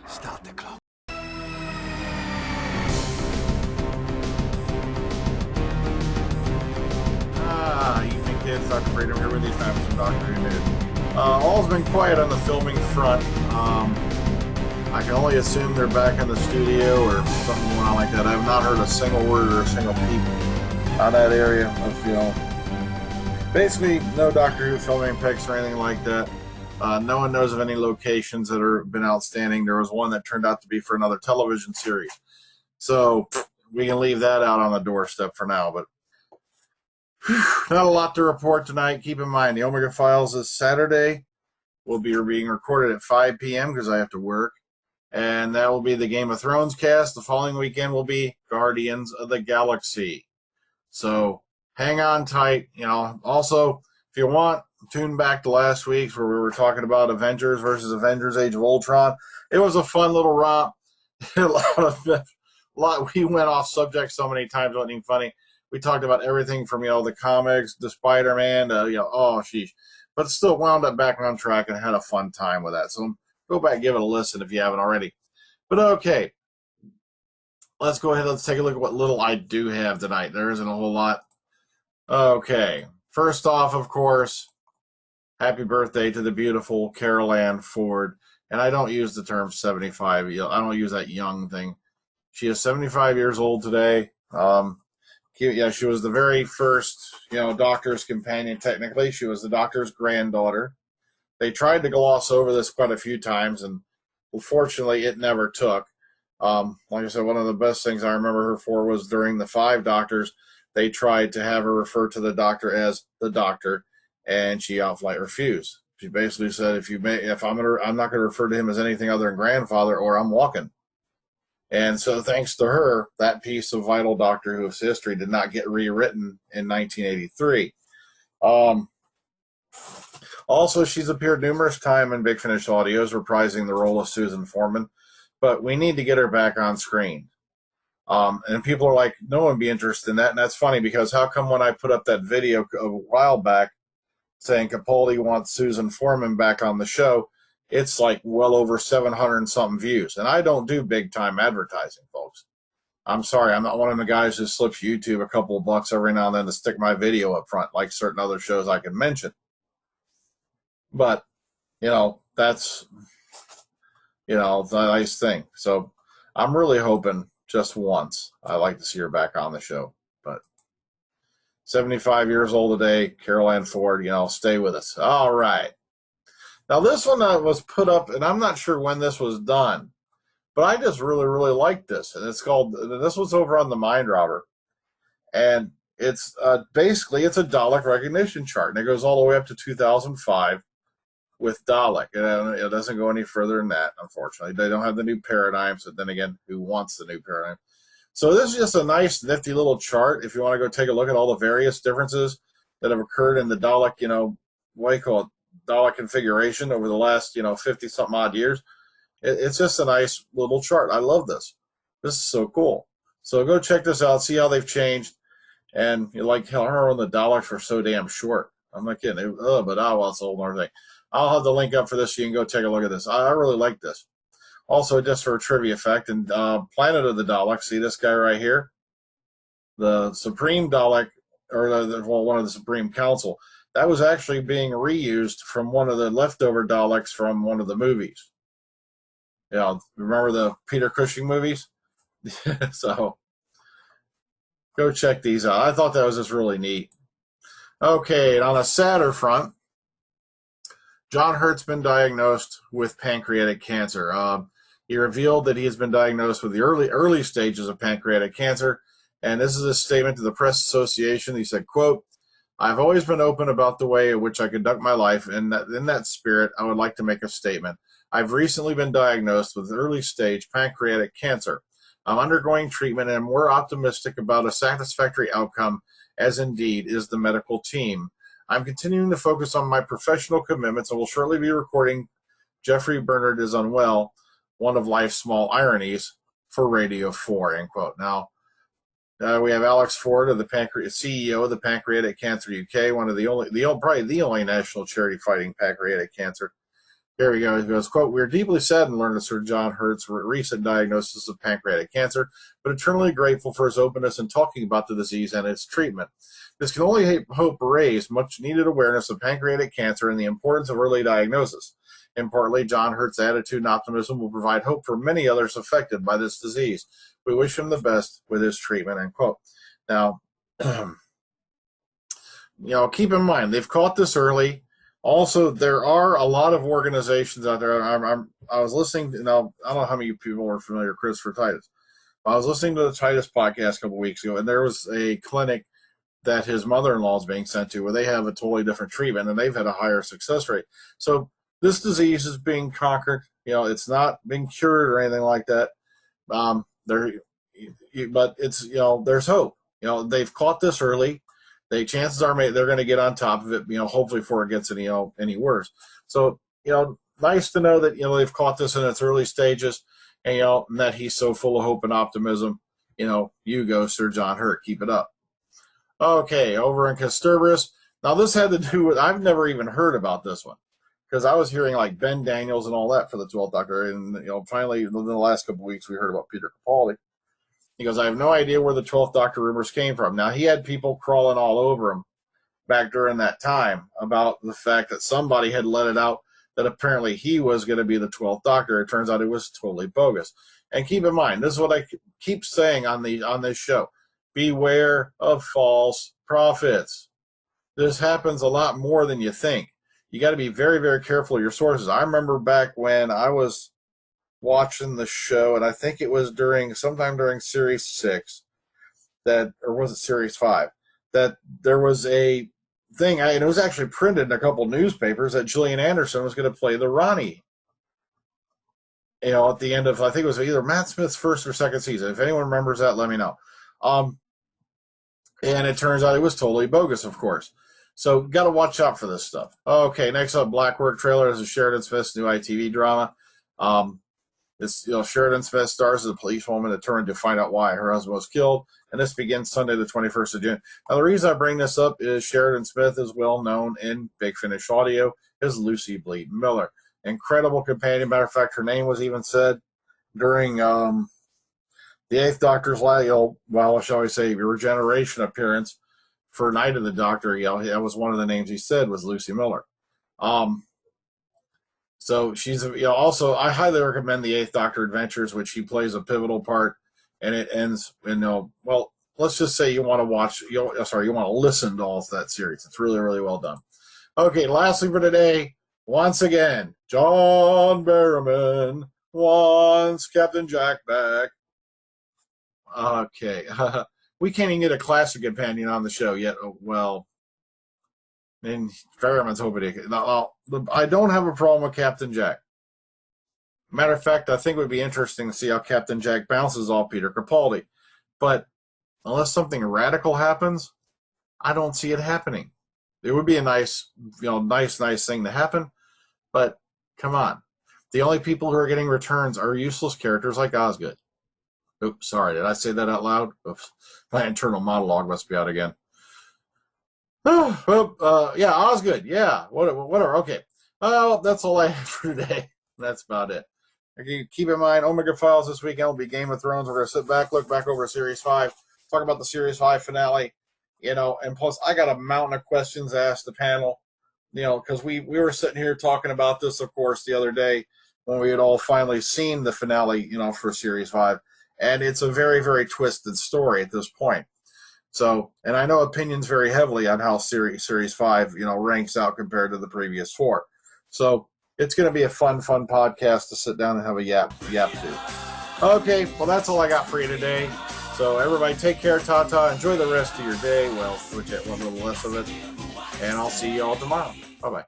Start the clock. Evening kids, Dr. Freedom here with you, time for some Doctor Who news. All's been quiet on the filming front. I can only assume they're back in the studio or something going on like that. I have not heard a single word or a single peep on that area of, basically no Doctor Who filming pics or anything like that. No one knows of any locations that have been outstanding. There was one that turned out to be for another television series. So we can leave that out on the doorstep for now, but not a lot to report tonight. Keep in mind, the Omega Files is Saturday. Will be being recorded at 5 p.m. because I have to work. And that will be the Game of Thrones cast. The following weekend will be Guardians of the Galaxy. So hang on tight. Also, if you want, tune back to last week's where we were talking about Avengers versus Avengers Age of Ultron. It was a fun little romp. We went off subject so many times, it wasn't even funny. We talked about everything from, the comics, the Spider-Man, oh, sheesh. But still wound up back on track and had a fun time with that. So go back and give it a listen if you haven't already. But okay, let's go ahead. Let's take a look at what little I do have tonight. There isn't a whole lot. Okay, first off, of course, happy birthday to the beautiful Carole Ford. And I don't use the term 75. I don't use that young thing. She is 75 years old today. She was the very first, Doctor's companion, technically. She was the Doctor's granddaughter. They tried to gloss over this quite a few times, and unfortunately, it never took. Like I said, one of the best things I remember her for was during the 5 Doctors, they tried to have her refer to the Doctor as the Doctor, and she outright refused. She basically said, I'm not going to refer to him as anything other than grandfather, or I'm walking. And so thanks to her, that piece of vital Doctor Who's history did not get rewritten in 1983. Also, she's appeared numerous times in Big Finish audios, reprising the role of Susan Foreman. But we need to get her back on screen. And people are like, no one would be interested in that. And that's funny because how come when I put up that video a while back saying Capaldi wants Susan Foreman back on the show, it's like well over 700 and something views. And I don't do big time advertising, folks. I'm sorry, I'm not one of the guys who slips YouTube a couple of bucks every now and then to stick my video up front, like certain other shows I can mention. But, that's, the nice thing. So I'm really hoping just once I'd like to see her back on the show. But 75 years old today, Carole Ford, stay with us. All right. Now, this one was put up, and I'm not sure when this was done, but I just really, really like this. And this was over on the Mind Robber. And it's basically, it's a Dalek recognition chart. And it goes all the way up to 2005 with Dalek. And it doesn't go any further than that, unfortunately. They don't have the new paradigm. So then again, who wants the new paradigm? So this is just a nice, nifty little chart. If you want to go take a look at all the various differences that have occurred in the Dalek, what do you call it? Dalek configuration over the last 50-something odd years. It's just a nice little chart. I love this. This is so cool. So go check this out, see how they've changed. And you like how her and the Daleks were so damn short. I'm not kidding. It's a whole other thing. I'll have the link up for this so you can go take a look at this. I really like this. Also, just for a trivia fact, in Planet of the Daleks, see this guy right here? The Supreme Dalek, or one of the Supreme Council. That was actually being reused from one of the leftover Daleks from one of the movies. Remember the Peter Cushing movies? So, go check these out. I thought that was just really neat. Okay, and on a sadder front, John Hurt's been diagnosed with pancreatic cancer. He revealed that he has been diagnosed with the early stages of pancreatic cancer, and this is a statement to the Press Association. He said, quote, I've always been open about the way in which I conduct my life, and in that spirit, I would like to make a statement. I've recently been diagnosed with early-stage pancreatic cancer. I'm undergoing treatment and am more optimistic about a satisfactory outcome, as indeed is the medical team. I'm continuing to focus on my professional commitments and will shortly be recording Jeffrey Bernard is Unwell, one of life's small ironies, for Radio 4, end quote. Now, we have Alex Ford, CEO of the Pancreatic Cancer UK, probably the only national charity fighting pancreatic cancer. Here we go. He goes, quote, "We are deeply saddened to learn of Sir John Hurt's recent diagnosis of pancreatic cancer, but eternally grateful for his openness in talking about the disease and its treatment. This can only hope raise much-needed awareness of pancreatic cancer and the importance of early diagnosis. Importantly, John Hurt's attitude and optimism will provide hope for many others affected by this disease. We wish him the best with his treatment," end quote. Now, keep in mind, they've caught this early. Also, there are a lot of organizations out there. I was listening to, now, I don't know how many people are familiar with Christopher Titus. I was listening to the Titus podcast a couple weeks ago, and there was a clinic that his mother-in-law is being sent to where they have a totally different treatment, and they've had a higher success rate. So this disease is being conquered. It's not being cured or anything like that. But it's, there's hope. They've caught this early. Chances are they're going to get on top of it, hopefully before it gets any worse. So, nice to know that, they've caught this in its early stages, and, and that he's so full of hope and optimism. You go, Sir John Hurt. Keep it up. Okay, over in Casturbius. Now, this had to do with, I've never even heard about this one, because I was hearing like Ben Daniels and all that for the 12th Doctor, and, finally, in the last couple of weeks, we heard about Peter Capaldi. He goes, "I have no idea where the 12th Doctor rumors came from." Now, he had people crawling all over him back during that time about the fact that somebody had let it out that apparently he was going to be the 12th Doctor. It turns out it was totally bogus. And keep in mind, this is what I keep saying on this show. Beware of false prophets. This happens a lot more than you think. You got to be very, very careful of your sources. I remember back when I was watching the show, and I think it was sometime during Series 6, or was it Series 5, that there was a thing, and it was actually printed in a couple newspapers, that Gillian Anderson was going to play the Ronnie. At the end of, I think it was either Matt Smith's first or second season. If anyone remembers that, let me know. And it turns out it was totally bogus, of course. So, got to watch out for this stuff. Okay, next up, Blackwork trailer. This is Sheridan Smith's new ITV drama. Sheridan Smith stars as a policewoman determined to find out why her husband was killed, and this begins Sunday the 21st of June. Now, the reason I bring this up is Sheridan Smith is well known in Big Finish Audio as Lucy Bleed Miller. Incredible companion. Matter of fact, her name was even said during the 8th Doctor's shall we say, regeneration appearance for Night of the Doctor. That was one of the names he said was Lucy Miller. So she's, also, I highly recommend the 8th Doctor Adventures, which he plays a pivotal part, and it ends let's just say you want to listen to all of that series. It's really, really well done. Okay, lastly for today, once again, John Barrowman wants Captain Jack back. Okay, we can't even get a classic companion on the show yet. Oh, well, and Barrowman's hoping to. I don't have a problem with Captain Jack. Matter of fact, I think it would be interesting to see how Captain Jack bounces off Peter Capaldi. But unless something radical happens, I don't see it happening. It would be a nice thing to happen. But come on. The only people who are getting returns are useless characters like Osgood. Oops, sorry, did I say that out loud? Oops. My internal monologue must be out again. Yeah, Osgood. Yeah, whatever. Okay. Well, that's all I have for today. That's about it. Okay, keep in mind, Omega Files this weekend will be Game of Thrones. We're going to sit back, look back over Series 5, talk about the Series 5 finale, and plus I got a mountain of questions to ask the panel, because we were sitting here talking about this, of course, the other day when we had all finally seen the finale, for Series 5. And it's a very, very twisted story at this point. So, and I know opinions vary heavily on how Series 5, ranks out compared to the previous 4. So, it's going to be a fun podcast to sit down and have a yap to. Okay, well, that's all I got for you today. So, everybody take care, ta-ta. Enjoy the rest of your day. Well, which one little less of it. And I'll see you all tomorrow. Bye-bye.